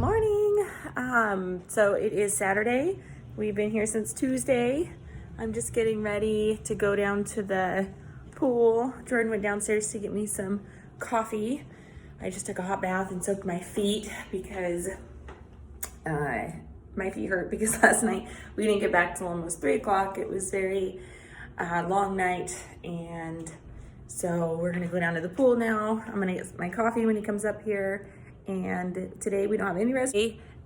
morning. So it is Saturday. We've been here since Tuesday. I'm just getting ready to go down to the pool. Jordan went downstairs to get me some coffee. I just took a hot bath and soaked my feet because my feet hurt because last night we didn't get back till almost 3 o'clock. It was very long night, and so we're gonna go down to the pool now. I'm gonna get my coffee when he comes up here, and today we don't have any rest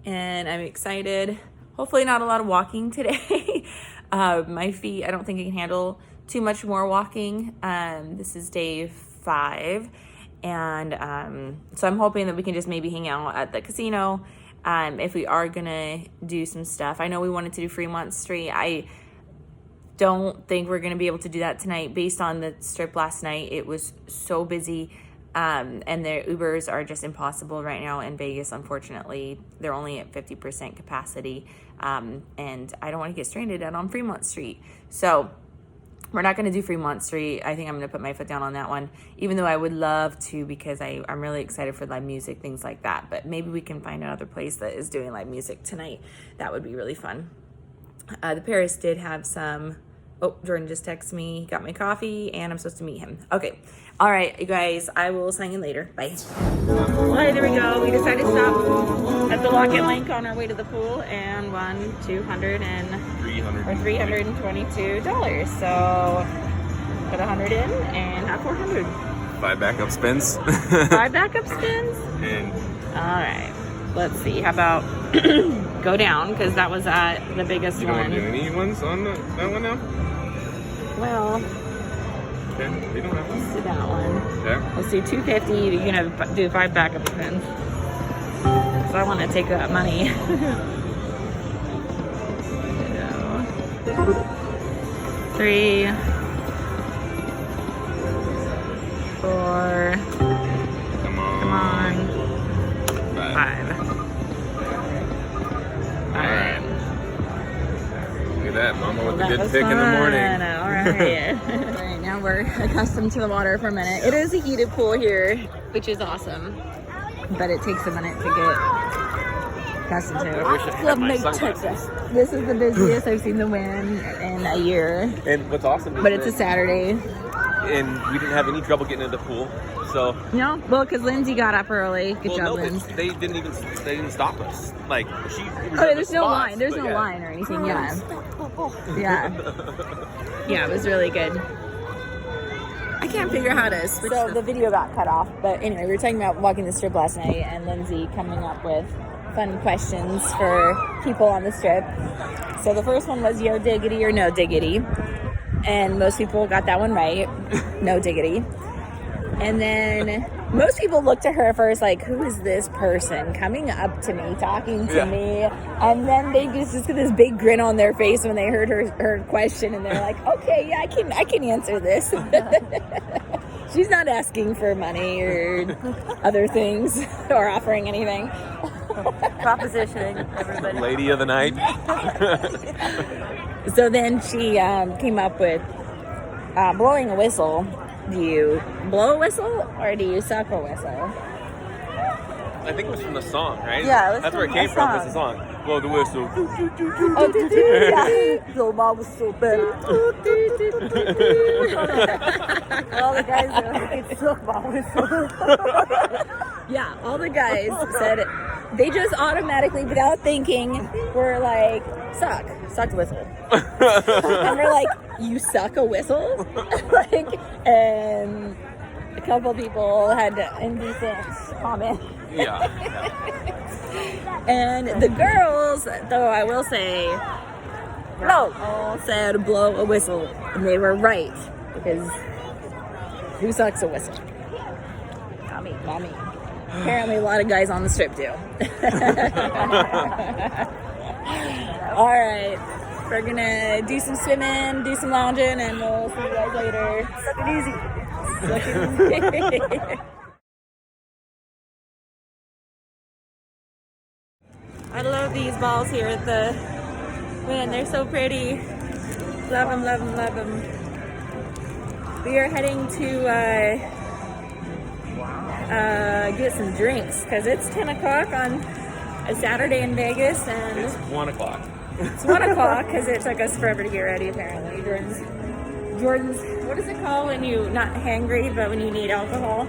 and I'm excited. Hopefully not a lot of walking today. My feet, I don't think I can handle too much more walking. This is day 5, and so I'm hoping that we can just maybe hang out at the casino if we are gonna do some stuff. I know we wanted to do Fremont Street. I don't think we're gonna be able to do that tonight based on the strip last night. It was so busy, and the Ubers are just impossible right now in Vegas. Unfortunately, they're only at 50% capacity, and I don't want to get stranded out on Fremont Street. So we're not gonna do Fremont Street. I think I'm gonna put my foot down on that one, even though I would love to, because I'm really excited for live music, things like that. But maybe we can find another place that is doing live music tonight. That would be really fun. The Paris did have some. Oh, Jordan just texted me. He got my coffee, and I'm supposed to meet him. Okay. All right, you guys. I will sign in later. Bye. All right, there we go. We decided to stop at the Lock and Link on our way to the pool, and won $322. So put 100 in and have 400. 5 backup spins. 5 backup spins. And all right. Let's see. How about go down, because that was at the biggest you don't one. want to do any ones on that one now? Well, okay, you don't have to. let's do that one. Yeah. Let's do 250. You're gonna do 5 backup spins. So I want to take that money. 3, 4. Come on. Come on. 5. All right. Look at that, Mama with the That good was pick in the morning. fun. All right. All right, now we're accustomed to the water for a minute. It is a heated pool here, which is awesome, but it takes a minute to get accustomed to. I wish I had my sunglasses. This is the busiest I've seen the Wynn in a year, And what's awesome is but it's a that- Saturday. and we didn't have any trouble getting into the pool. So No, well, because Lindsay got up early. Good job, no, Lindsay. they didn't stop us. Like she. It was Oh, at there's the no spots, line. There's but no yeah. line or anything. Yeah. Yeah. Yeah, it was really good. I can't figure out how to switch. So the video got cut off, but anyway, we were talking about walking the strip last night, and Lindsay coming up with fun questions for people on the strip. So the first one was yo diggity or no diggity, and most people got that one right. No diggity. And then most people looked at her first like, who is this person coming up to me, talking to me? And then they just get this big grin on their face when they heard her question, and they're like, okay, yeah, I can answer this. She's not asking for money or other things or offering anything. Propositioning everybody. Lady of the night. So then she came up with blowing a whistle. Do you blow a whistle or do you suck a whistle? I think it was from the song, right? Yeah, it was that's where it from came the from. song. Was the song? Blow the whistle. Oh, did you? Yeah. Blow my whistle, better. All the guys are like, it's suck my whistle. Yeah, all the guys said it. They just automatically, without thinking, were like, suck the whistle. And we're like, you suck a whistle? Like, and a couple people had indecent comment. Yeah. And the girls, though, I will say, all said blow a whistle, and they were right, because who sucks a whistle? Not me. Apparently a lot of guys on the strip do. All right, we're gonna do some swimming, do some lounging, and we'll see you guys later. Suck it easy. I love these balls here at the Wynn. They're so pretty. Love them, love them, love them. We are heading to get some drinks because it's 10 o'clock on a Saturday in Vegas, and It's 1 o'clock. it's 1 o'clock because it took us forever to get ready. Apparently, Jordan's. What is it called when you not hangry, but when you need alcohol?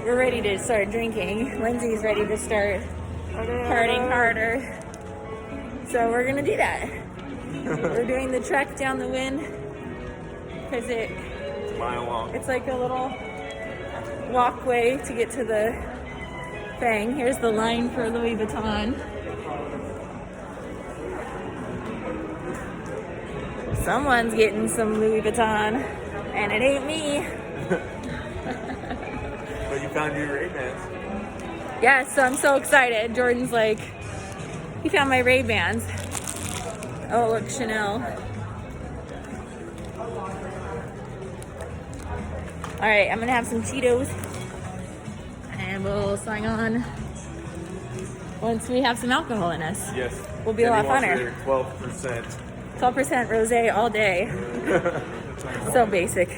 We're ready to start drinking. Lindsay's ready to start partying harder. So we're gonna do that. We're doing the trek down the Wynn because It's a mile long. it's like a little walkway to get to the thing. Here's the line for Louis Vuitton. Someone's getting some Louis Vuitton, and it ain't me. But you found your Ray-Bans. Yeah, so I'm so excited. Jordan's like, he found my Ray-Bans. Oh, look, Chanel. All right, I'm gonna have some Cheetos, and we'll sign on once we have some alcohol in us. Yes. We'll be a lot funner. 12%. 12% rosé all day. So basic.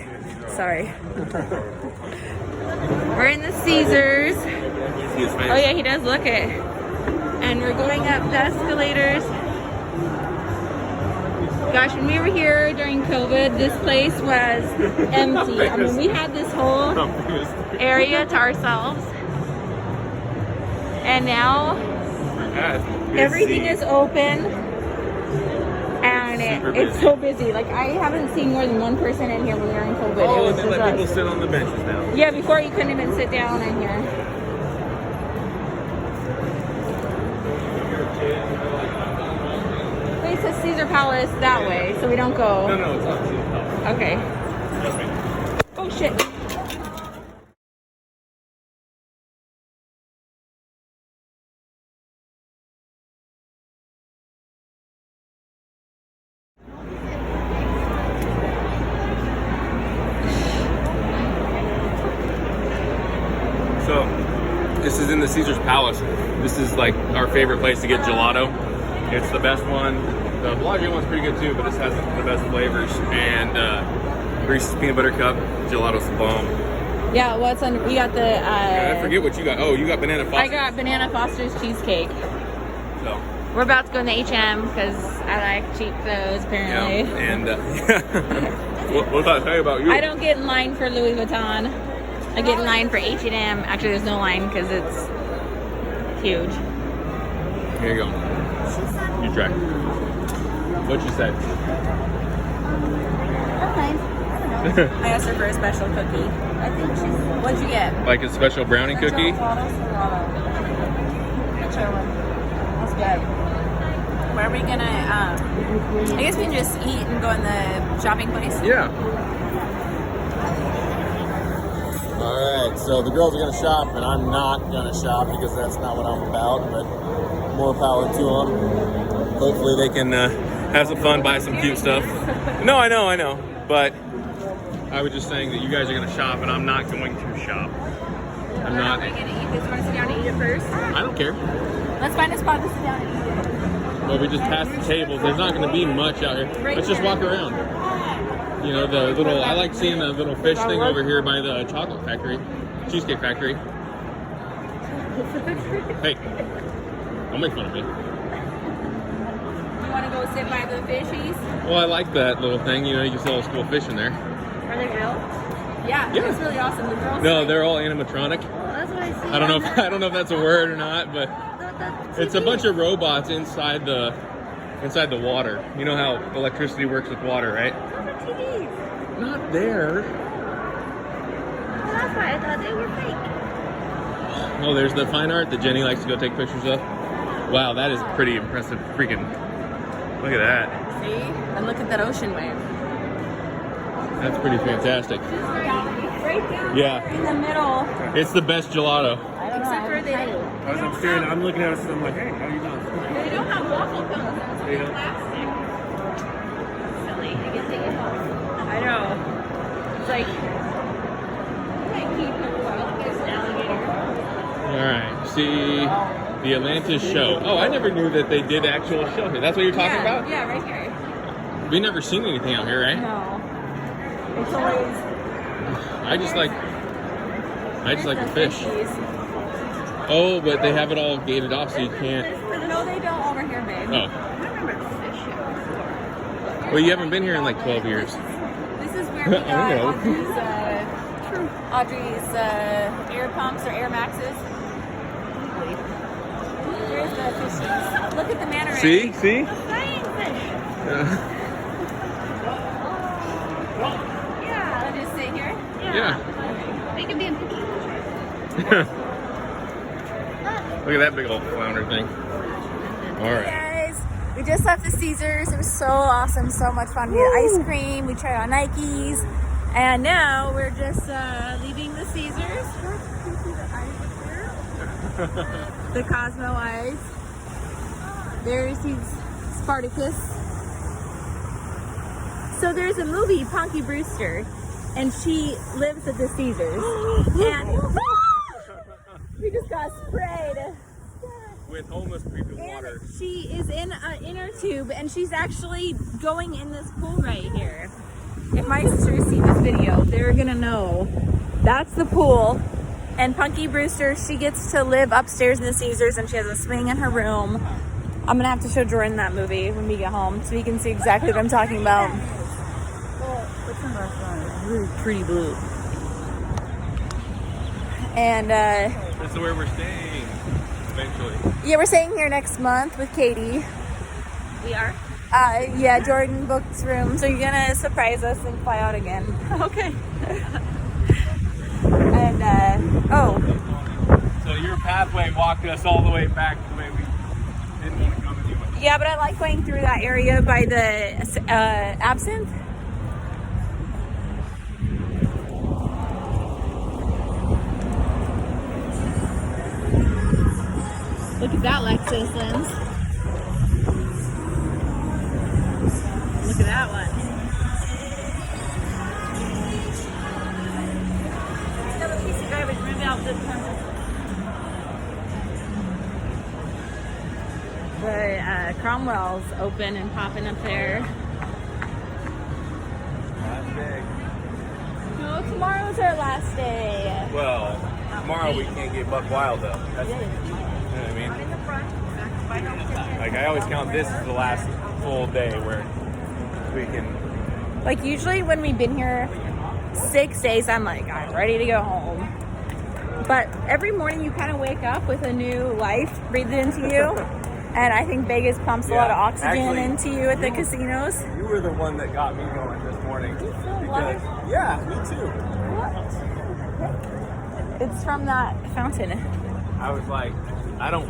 Sorry. We're in the Caesars. Oh yeah, he does look it. And we're going up the escalators. Gosh, when we were here during COVID, this place was empty. I mean, we had this whole area to ourselves. And now everything is open. And it's so busy. Like, I haven't seen more than one person in here when we were in COVID. Oh, It and was they let bizarre. people sit on the benches now. Yeah, before you couldn't even sit down in here. Wait, it says Caesar Palace that way, so we don't go. No, it's not. Okay. Oh shit. So, this is in the Caesar's Palace. This is like our favorite place to get gelato. It's the best one. The Bellagio one's pretty good too, but this has the best flavors. And Reese's Peanut Butter Cup, gelato's the bomb. Yeah, what's under? We got the. I forget what you got. Oh, you got Banana Foster's. I got Banana Foster's cheesecake. So, We're about to go in the H&M because I like cheap clothes apparently. yeah, and what did I say about you? I don't get in line for Louis Vuitton. I get in line for H&M. Actually, there's no line because it's huge. Here you go. You try. What'd you say? I asked her for a special cookie. I think she's. What'd you get? Like a special brownie cookie? That's good. Where are we gonna? I guess we can just eat and go in the shopping place. Yeah. Alright, so the girls are going to shop, and I'm not going to shop because that's not what I'm about, but more power to them. Hopefully they can have some fun, buy some cute stuff. No, I know, but I was just saying that you guys are going to shop, and I'm not going to shop. I'm not. Are we gonna eat this? Want to sit down and eat it first? I don't care. Let's find a spot to sit down and eat it. Well, we just passed the tables. There's not going to be much out here. Let's just walk around. You know, the little, I like seeing the little fish thing over here by the chocolate factory, cheesecake factory. Hey, don't make fun of me. You want to go sit by the fishies? Well, I like that little thing. You know, you can see all those cool fish in there. Are they real? Yeah, Yeah. it's really awesome. The girls. No, they're all animatronic. That's what I see. I don't know if that's a word or not, but it's a bunch of robots inside the water. You know how electricity works with water, right? TVs. Not there. Well, that's why I thought they were fake. Oh, there's the fine art that Jenny likes to go take pictures of. Wow, that is pretty impressive. Freaking, look at that. See? And look at that ocean wave. That's pretty fantastic. Right there. Yeah. In the middle. It's the best gelato. Except for they don't. I'm staring, I'm looking at it, so I'm like, hey, how you doing? They don't have waffle cones. They don't? Plastic. Silly. I guess they get home. I know. It's like. There's an alligator. All right. See the Atlantis show. Oh, I never knew that they did actual show here. That's what you're talking about? Yeah, right here. We've never seen anything out here, right? No. It's always. I just like the fish. fishies. Oh, but they have it all gated off, so you can't. No, they don't over here, babe. Oh. Well, you haven't been here in like 12 years. This is where we got Audrey's air pumps or air maxes. Here's the fishies. Look at the manta ray. See? See? Flying fish. Yeah, I'll just sit here. Yeah. They can be in Look at that big old flounder thing. All right. Hey guys, we just left the Caesars. It was so awesome, so much fun. We had ice cream, we tried on Nikes, and now we're just leaving the Caesars. The Cosmo eyes. There's Spartacus. So there's a movie, Punky Brewster, and she lives at the Caesars. And we just got sprayed. With homeless people water. She is in an inner tube, and she's actually going in this pool right here. If my sisters see this video, they're gonna know that's the pool. And Punky Brewster, she gets to live upstairs in the Caesars, and she has a swing in her room. I'm gonna have to show Jordan that movie when we get home, so he can see exactly what I'm talking about. What's in restaurant? Really pretty blue. And This is where we're staying eventually. yeah, we're staying here next month with Katie. We are? Yeah, Jordan booked room, so you're gonna surprise us and fly out again. Okay. And oh, So your pathway walked us all the way back the way we didn't want to come anyway. yeah, but I like going through that area by the absinthe. Look at that Lexus lens. Look at that one. Have a piece of garbage, maybe I'll just The Cromwell's open and popping up there. Last day. No, tomorrow's our last day. Well, tomorrow we can't get buck wild though. That's, you know what I mean? Like I always count this as the last full day where we can. Like usually when we've been here 6 days, I'm like, I'm ready to go home. But every morning you kind of wake up with a new life breathed into you. And I think Vegas pumps a lot of oxygen actually, into you at the casinos. You were the one that got me going this morning. Do you feel water? Yeah, me too. What? It's from that fountain. I was like, I don't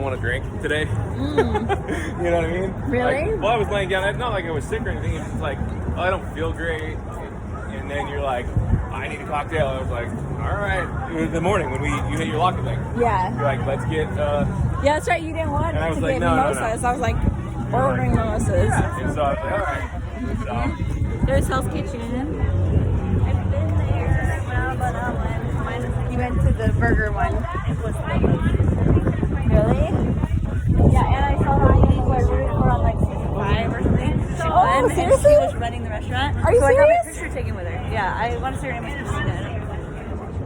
want to drink today. You know what I mean? Really? Like, well, I was laying down. It's not like I was sick or anything. It's just like, oh, I don't feel great. And then you're like, I need a cocktail. I was like, all right. It was the morning when you hit your locker thing. Yeah. You're like, let's get. Yeah, that's right. You didn't want And I was to like, get no, no, mimosas. no. I was like, ordering mimosas. Yeah. And so I was like, all right. So, There's Hell's Kitchen. I've been there. Well, but you went to the burger one. It was really? Yeah, and I saw her eating where we were on like season 5 or something. She won, and seriously? she was running the restaurant. Are you so I got my serious? picture taken with her. Yeah, I want to say her name was Christina.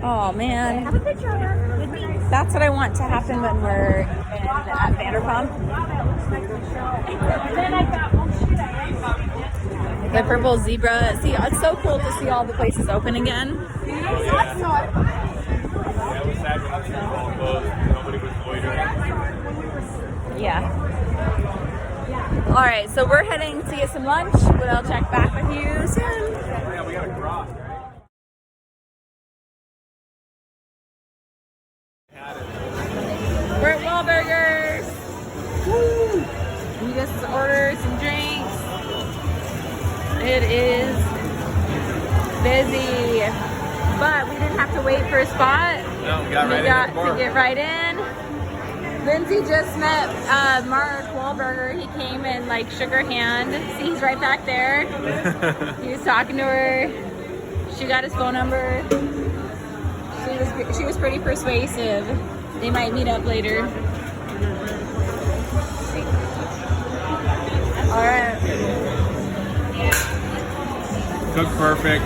Oh man. Have a picture of her with me. That's what I want to happen when we're at Vanderpump. The purple zebra. See, it's so cool to see all the places open again. yeah, it was sad when the street was all closed. Nobody was loitering. Yeah. All right, so we're heading to get some lunch, but I'll check back with you soon. Yeah, we got to cross, right? We're at Wahlburgers. Woo! We just ordered some drinks. It is busy, but we didn't have to wait for a spot. No, we got We right got in the bar. to get right in. Lindsay just met Mark Wahlberger. He came and like shook her hand. See, he's right back there. He was talking to her. She got his phone number. She was pretty persuasive. They might meet up later. All right. Cooked perfect.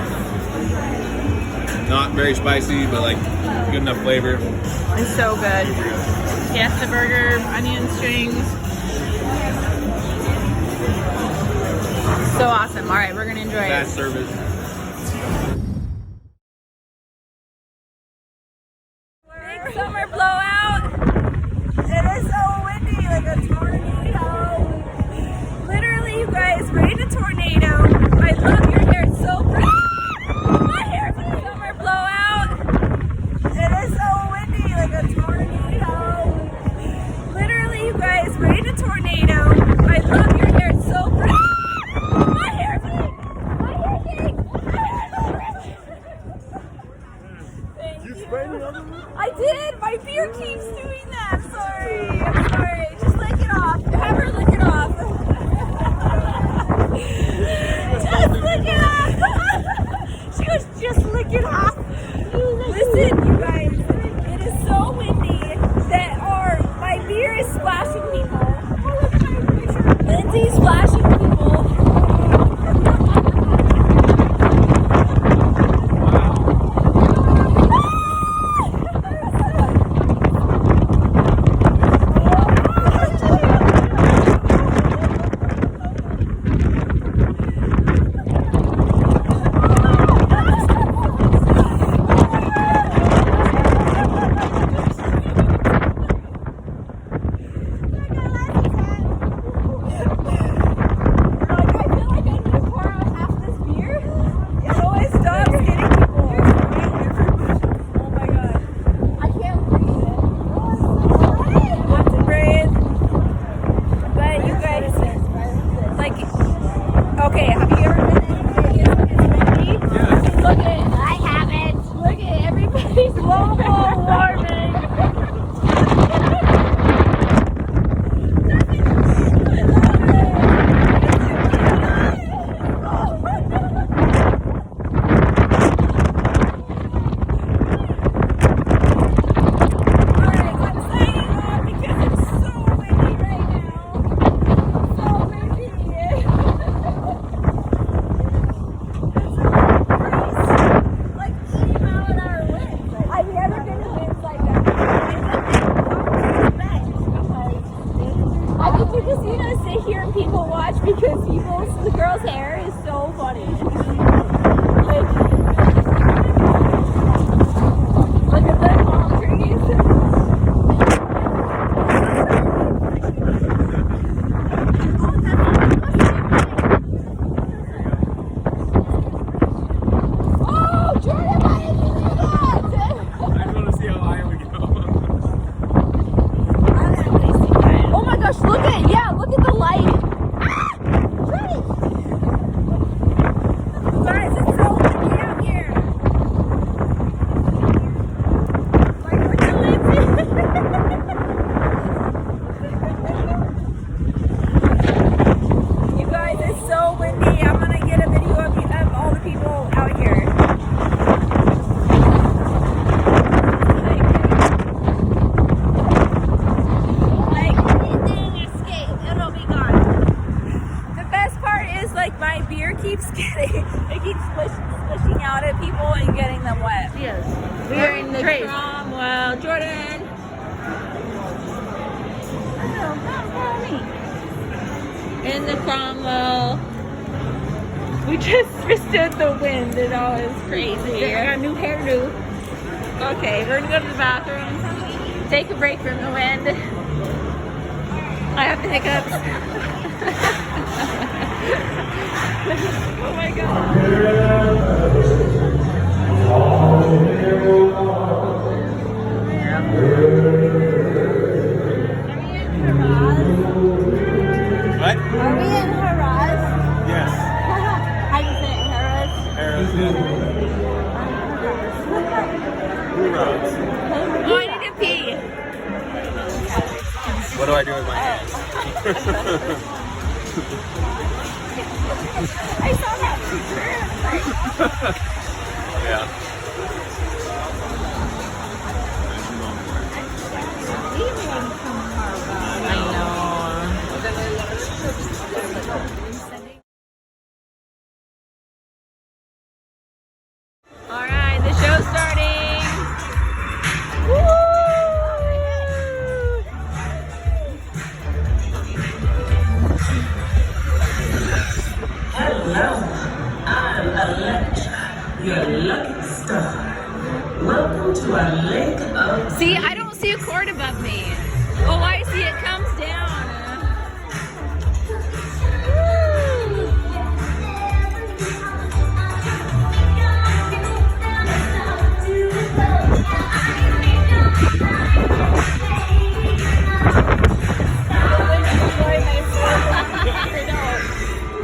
Not very spicy, but like good enough flavor. It's so good. Fiesta burger, onion strings. So awesome. All right, we're gonna enjoy it. Fast service. Big summer blowout. It is so windy, like a tornado. Literally, you guys, rain a tornado. I love your hair. It's so pretty. My hair for the summer blowout. It is so windy, like a tornado. Literally, you guys, rain a tornado. I love your hair. It's so pretty. My hair for my hair cake. Thank you. I did. My beard keeps doing that. I'm sorry. I'm sorry. Just lick it off. Have her lick it off. Just lick it off. She goes, just lick it off. Listen, you guys. It is so windy that my beer is splashing people. Oh, look at my picture. Lindsay's splashing people. In the Cromwell. We just withstood the wind. It all is crazy. I got a new hairdo. Okay, we're gonna go to the bathroom. Take a break from the wind. I have the hiccups. Oh my god. What? Are we in Haraz? Yes. How do you say it? Haraz? Hoorahs. Oh, I need to pee. What do I do with my hands? I saw that picture. Yeah. I know. All right, the show's You're a lucky star. Welcome to our lake of... See, I don't see a cord above me. Oh, I see it comes down.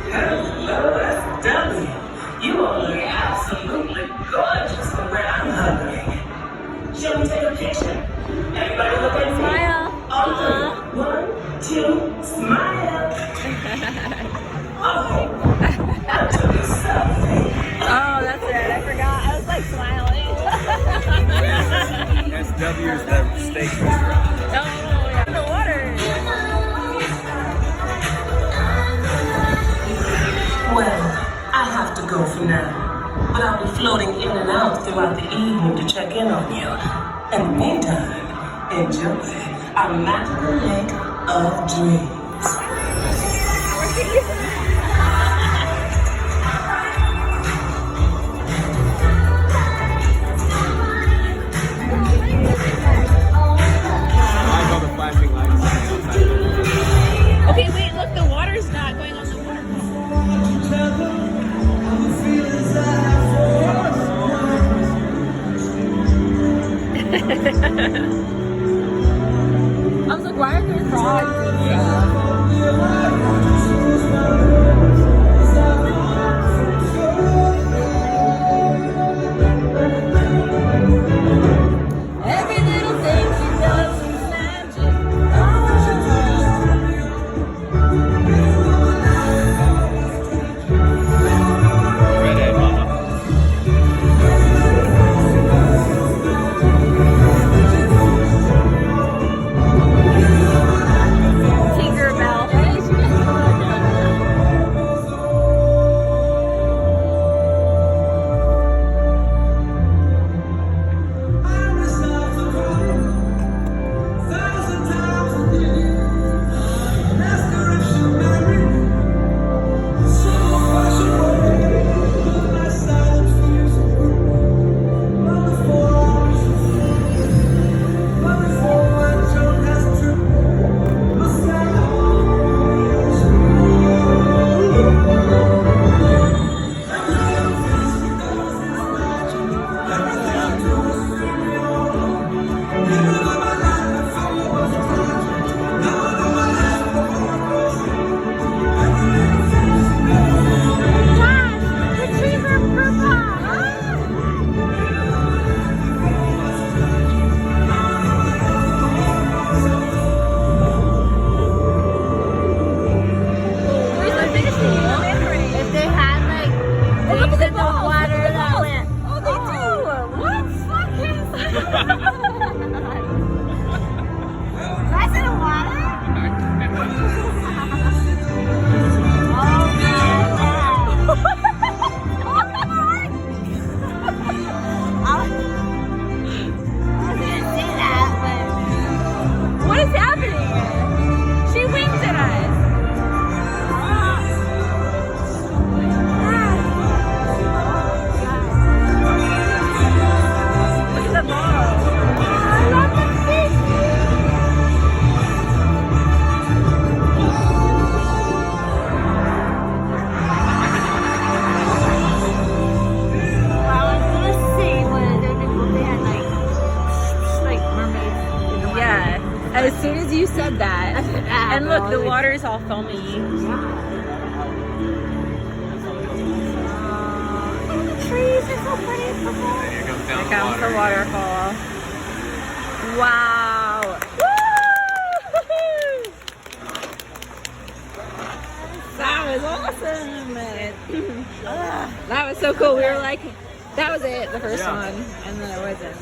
Hello, that's Dummy. You all look absolutely gorgeous from where I'm hovering. Shall we take a picture? Everybody look at me. Smile. All three. 1, 2, smile. Oh, I took a selfie. Oh, that's it. I forgot. I was like smiling. SW is the steak restaurant. Oh, yeah. The water. Well, I have to go for now, but I'll be floating in and out throughout the evening to check in on you. In the meantime, enjoy our magical lake of dreams. I like all the flashing lights outside. Okay, wait, look, the water's not going on the waterfall. I was like, why are there frogs and every little thing she does is magic. Redhead mama. Tinkerbell. If they had like things in the water that went. Oh, they do. What fucking? That's in the water. What is happening? She winked at us. Look at the ball. I love the fish. Well, I was gonna say when they had like mermaids. Yeah. As soon as you said that, and look, the water is all foamy. The trees are so pretty. Here comes down Here comes the waterfall. Wow. Woo! That was awesome. That was so cool. We were like, that was it, the first one, and then it wasn't.